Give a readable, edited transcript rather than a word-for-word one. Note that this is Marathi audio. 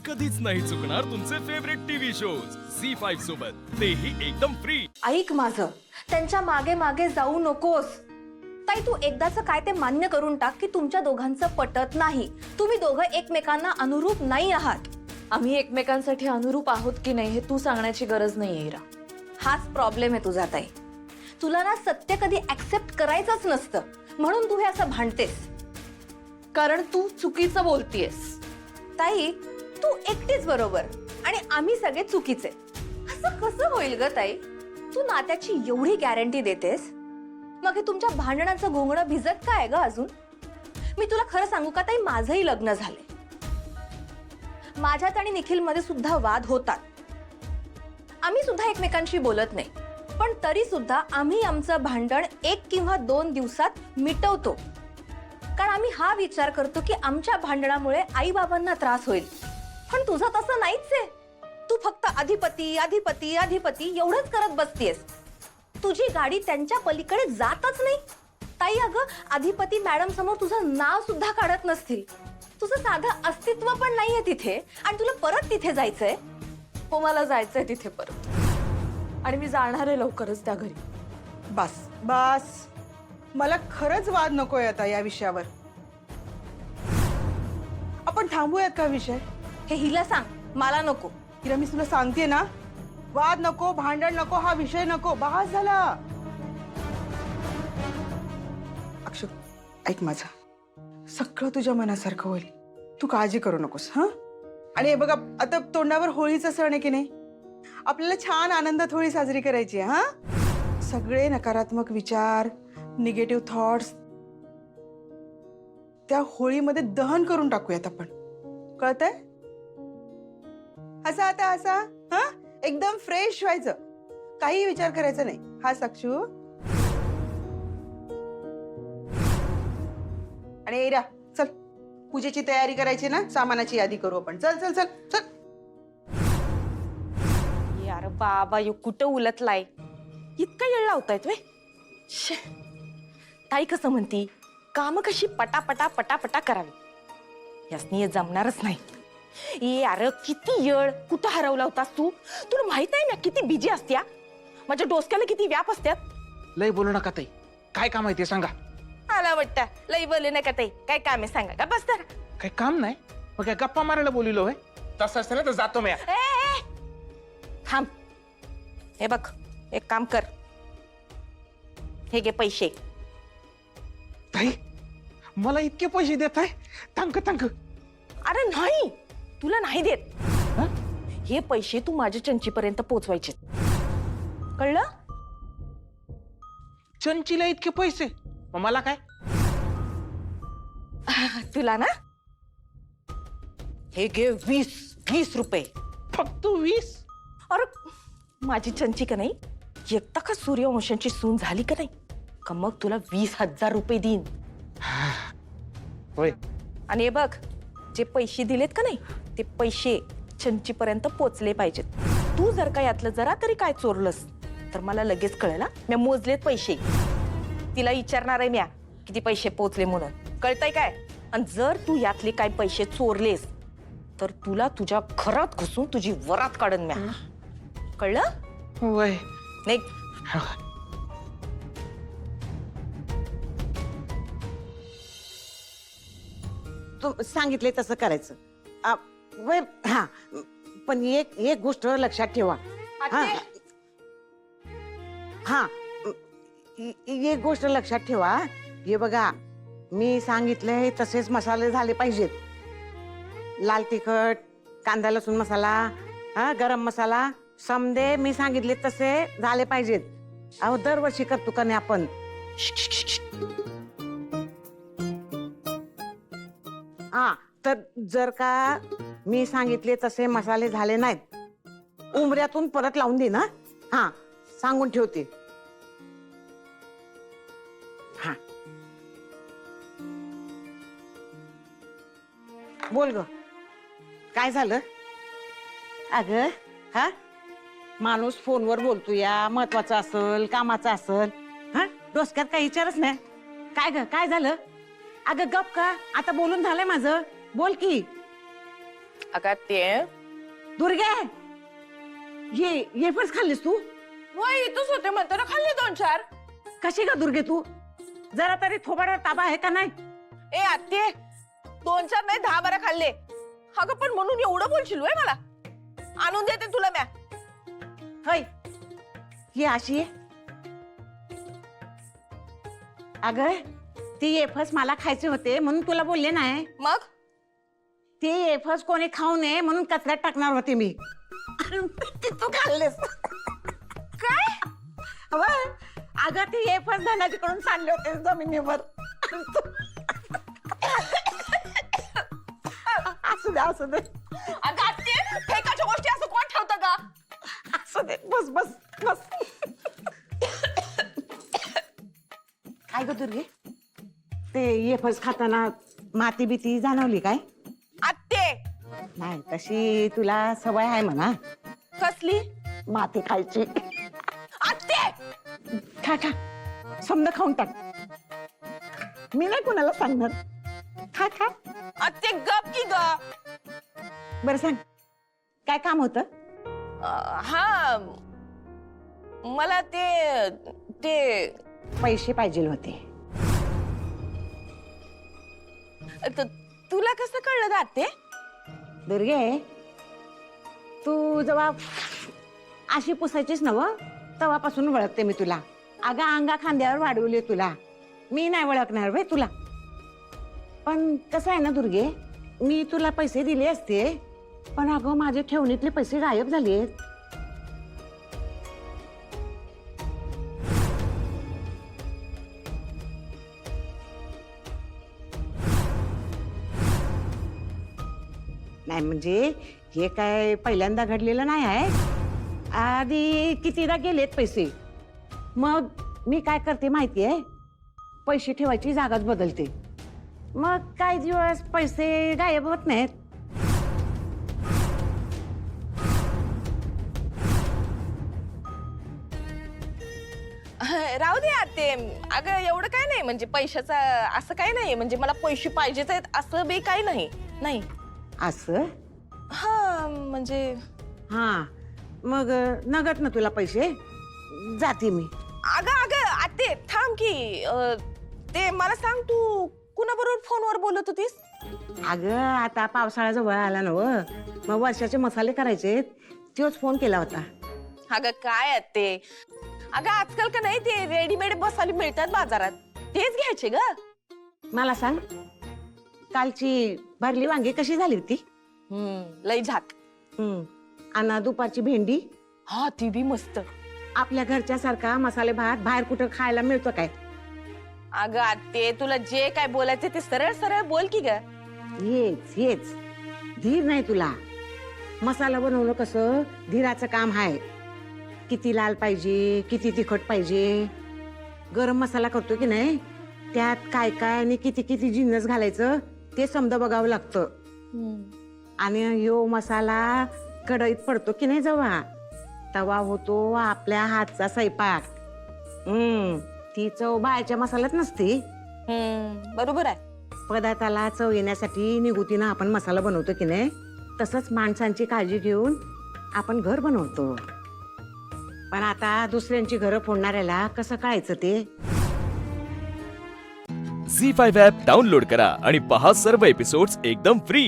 कधीच नाही चुकणार तुमचे फेवरेट टीव्ही शोज झी5 सोबत, तेही एकदम फ्री। ऐक माझं, त्यांच्या मागे मागे जाऊ नकोस। ताई तू एकदाच काय ते मान्य करून टाक की तुमच्या दोघांचं पटत नाही। तुम्ही दोघं एकमेकांना अनुरूप नाही आहात। आम्ही एकमेकांसाठी अनुरूप आहोत की नाही हे तू सांगण्याची गरज नाहीये इरा। हाच प्रॉब्लेम आहे तुझा ताई। तुला ना सत्य कधी ऍक्सेप्ट करायचंच नसतं, म्हणून तू हे असं भांडतेस। कारण तू चुकीचं बोलतीयस। ताई तू एकटीच बरोबर आणि आम्ही सगळे चुकीचे। असं कसं होईल ग ताई? तू नात्याची एवढी गॅरंटी देतेस, मग हे तुमच्या भांडणाचं घोंगणं भिजत काय ग अजून? मी तुला खरं सांगू का ताई, माझंही लग्न झालंय। माझ्यात आणि निखिल मध्ये सुद्धा वाद होतात। आम्ही सुद्धा एकमेकांशी बोलत नाही, पण तरी सुद्धा आम्ही आमचं भांडण 1 किंवा 2 दिवसात मिटवतो। कारण आम्ही हा विचार करतो की आमच्या भांडणामुळे आई बाबांना त्रास होईल। पण तुझं तसं नाहीच आहे। तू फक्त अधिपती अधिपती अधिपती एवढंच करत बसतेस। तुझी गाडी त्यांच्या पलीकडे जातच नाही। ताई अगं, अधिपती मॅडम समोर तुझं नाव सुद्धा काढत नसतील। तुझं साधं अस्तित्व पण नाहीये तिथे आणि तुला परत तिथे जायचंय। हो, मला जायचंय तिथे परत आणि मी जाणार आहे लवकरच त्या घरी। बस बस, मला खरंच वाद नकोय आता या विषयावर। आपण थांबूयात का विषय? हे हिला सांग, मला नको। हिरा, मी तुला सांगते ना, वाद नको, भांडण नको, हा विषय नको, बस झाला। अक्षु, ऐक माझं, सगळं तुझ्या मनासारखं होईल। तू काळजी करू नकोस हा। आणि हे बघा, आता तोंडावर होळीचा सण आहे की नाही, आपल्याला छान आनंदात होळी साजरी करायची आहे हा। सगळे नकारात्मक विचार, निगेटिव्ह थॉट्स त्या होळीमध्ये दहन करून टाकूयात आपण, कळतंय? असा आता असा हा, एकदम फ्रेश व्हायचं, काही विचार करायचा नाही हा साक्षू। आणि इरा, चल पूजेची तयारी करायची ना, सामानाची यादी करू आपण। चल चल चल चल। यार बाबा, यो कुठं उलटलाय? इतका येळ लावतायत वे? ताई कसं म्हणती, काम कशी पटापटा पटापटा करावी, यासनी जमणारच नाही। यार किती येळ कुठं हरवला होतास तू? तुला माहित आहे ना किती बिजी असत्या, माझ्या डोसक्याला किती व्याप असत्यात। लय बोलू नका ताई, काय काम आहे ते सांगा। आला वाटतं लई बोलू नका ताई, काय काम आहे सांगा का? बस तर। काय काम नाही, मग काय गप्पा मारायला बोलिलो होय? तसं असतं ना तर जातो मी। थांब, हे बघ, एक काम कर, हे घे पैसे। ताई, मला इतके पैसे देत आहे? तंक तंक। अरे नाही, तुला नाही देत। हे पैसे तू माझ्या चंचीपर्यंत पोहोचवायचे, कळलं? चंचीला इतके पैसे, मग मला काय? तुला ना हे घे 20 रुपये। फक्त 20? अरे माझी चंची का नाही, एकदा का सूर्यवंशांची सून झाली का नाही का मग तुला 20,000 रुपये देईन। होय? आणि हे बघ, जे पैसे दिलेत का नाही ते पैसे चंची पर्यंत पोचले पाहिजेत। तू जर का यातलं जरा तरी काय चोरलंस तर मला लगेच कळेल। मी मोजलेत पैसे, तिला विचारणार आहे म्या किती पैसे पोचले म्हणून, कळतंय काय? आणि जर तू यातले काय पैसे चोरलेस तर तुला तुझ्या घरात घुसून तुझी वरात काढन म्या, कळलं? होय। नाही तू सांगितले तसं करायचं। वय हा, पण एक गोष्ट लक्षात ठेवा। हा हा, एक गोष्ट लक्षात ठेवा, हे बघा, मी सांगितले तसेच मसाले झाले पाहिजेत। लाल तिखट, कांदा लसूण मसाला, हा गरम मसाला, समदे मी सांगितले तसे झाले पाहिजेत। अहो दरवर्षी करतो का नाही आपण? हा, तर जर का मी सांगितले तसे मसाले झाले नाहीत, उमऱ्यातून परत लावून दे ना। हा, सांगून ठेवते। हा, बोल ग, काय झालं? अगं हा, माणूस फोनवर बोलतो या, महत्वाचं असल, कामाचं असल, हा डोसक्यात काही विचारच नाही। काय ग, काय झालं? अगं गप का, आता बोलून झालंय माझं, बोल की। अगं ते दुर्गे ये फस खाल्लीस तू वय इथंच होते म्हणतो ना, खाल्ले 2-4. कशी का दुर्गे तू जरा तरी थोबाडावर ताबा आहे का नाही? ए आत्ते 2-4 नाही 10-12 खाल्ले. अगं पण म्हणून एवढं बोलशील वय मला? आणून देते तुला म्या. होय ही अशी आहे. अगं ती एफस मला खायचे होते म्हणून तुला बोलले नाही. मग ते एफस कोणी खाऊ नये म्हणून कचऱ्यात टाकणार होते मी. ते तू खाल्लेस काय? अवं, अगं ती एफस धनाजीकडून सांडले होते जमिनीवर. असू दे अगं आत्ते फेकाच्या गोष्टी असं कोण ठेवतं का? असू दे बस काय ग दुर्गे ते एफस खाताना माती बिती जाणवली काय? आत्ते नाही तशी तुला सवय आहे म्हणा कसली? माती खायची. आत्ते खा समजा खाऊन टाक. मी नाही कोणाला सांगणार. खा आत्ते गप की ग. बरं सांग काय काम होतं? हा मला ते पैसे पाहिजे होते. तुला कसं कळलं ग आत्ते? दुर्गे तू जेव्हा अशी पुसायचीस नव तेव्हापासून ओळखते मी तुला. अगं अंगा खांद्यावर वाढवले तुला. मी नाही ओळखणार भाई तुला. पण कसं आहे ना दुर्गे मी तुला पैसे दिले असते पण अगं माझे ठेवणीतले पैसे गायब झाले. नाही म्हणजे हे काय पहिल्यांदा घडलेलं नाही आहे. आधी कितीदा गेलेत पैसे. मग मी काय करते माहितीये पैसे ठेवायची जागाच बदलते. मग काही दिवस पैसे गायब होत नाहीत. राहू दे आत्ते. अगं एवढं काय नाही म्हणजे पैशाचा असं काय नाही म्हणजे मला पैसे पाहिजेच आहेत असं बी काही नाही. असं हा म्हणजे हा मग नगत ना तुला पैसे जाते मी. अगं आत्ते थांब की ते मला सांग तू कुणाबरोबर फोनवर बोलत होतीस? अगं आता पावसाळा जवळ आला ना व मग वर्षाचे मसाले करायचे तोच फोन केला होता. अगं काय आत्ते अगं आजकाल का नाही ते रेडीमेड मसाले मिळतात बाजारात तेच घ्यायचे ग. मला सांग कालची भरली वांगी कशी झाली होती? लई झाक. आणि दुपारची भेंडी हा ती बी मस्त. आपल्या घरच्या सारखा मसाले भात बाहेर कुठं खायला मिळतो काय? अगं आत्ते तुला जे काय बोलायचं ते सरळ सरळ बोल की ग. हेच धीर नाही तुला. मसाला बनवणं कसं धीराचं काम आहे. किती लाल पाहिजे किती तिखट पाहिजे. गरम मसाला करतो की नाही त्यात काय काय आणि किती किती जिन्नस घालायचं ते समजा बघावं लागतं. आणि ह्यो मसाला कढईत पडतो की नाही जेव्हा तवा होतो आपल्या हातचा स्वयंपाक. ती चव बाहेरच्या मसाल्यात नसते. बरोबर आहे. पदार्थाला चव येण्यासाठी निगुतीनं आपण मसाला बनवतो की नाही तसंच माणसांची काळजी घेऊन आपण घर बनवतो. पण आता दुसऱ्यांची घरं फोडणाऱ्याला कसं कळायचं ते? झी 5 ॲप डाउनलोड करा आणि पहा सर्व एपिसोड्स एकदम फ्री.